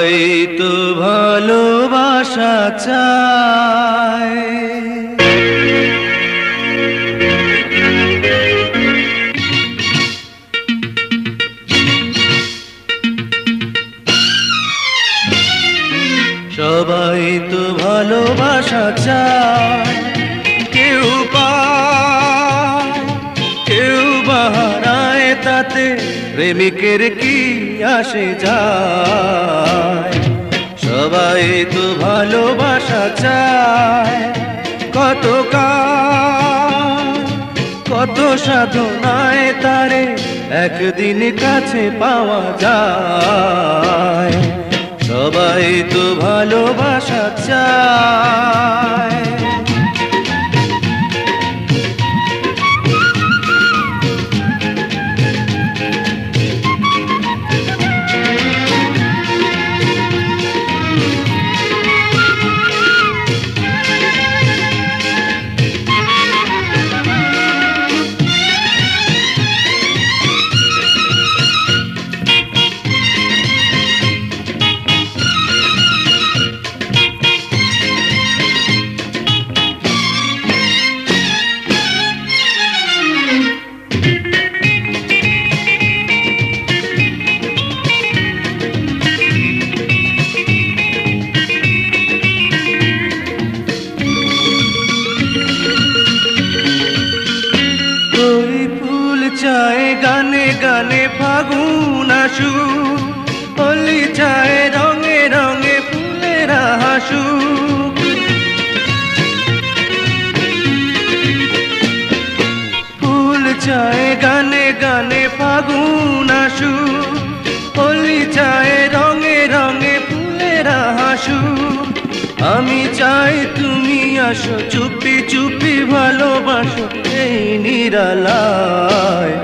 এই তো ভালোবাসা চায়। সবাই তো ভালোবাসা চায়, কেউ পায় কেউ বাহারায়, তাতে প্রেমিকের কি আসে যায়। সবাই তো ভালোবাসা চায়, কত কত সাধনায় তারে একদিন কাছে পাওয়া যায়। সবাই তো ভালোবাসা চায়। চায় গানে গানে ফাগুন আসুক, হোলি চায় রঙে রঙে ফুলেরা হাসুক। ফুল চায় গানে গানে ফাগুন আসুক, হোলি চায় রঙে রঙে ফুলেরা হাসুক। আমি চাই তুমি আসো, চুপি চুপি ভালোবাসো এই নিরালায়।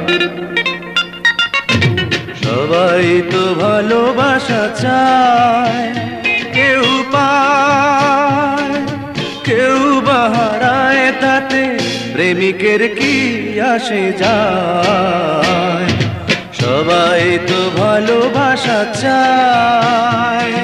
সবাই তো ভালোবাসা চায়, কেউ পায় কেউ বাহারায়, তাতে প্রেমিকের কি আসে যায়। সবাই তো ভালোবাসা চায়।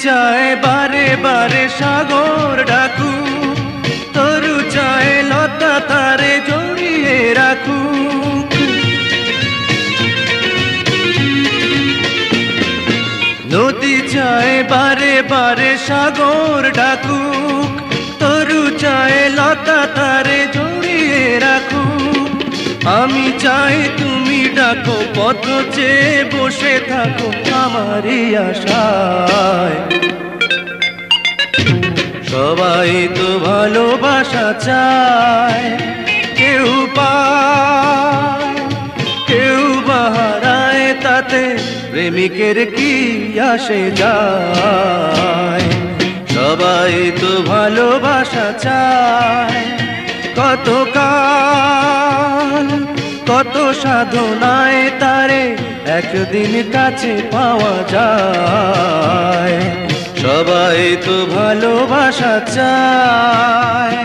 চায় বারে বারে সাগর ডাকু, তরু চায় লতা তারে জড়িয়ে রাখু। নদী চায় বারে বারে সাগর ডাকু, তরু চায় লতা তারে জড়িয়ে রাখু। আমি চাই তুমি ডাকো, পথ চেয়ে বসে থাকো আমারই আশায়। সবাই তো ভালোবাসা চায়, কেউ পায় কেউ বাহারায়, তাতে প্রেমিকের কি আসে যায়। সবাই তো ভালোবাসা চায়, কত কত সাধনায় তারে একদিন কাছে পাওয়া যায়। সবাই তো ভালোবাসা চায়।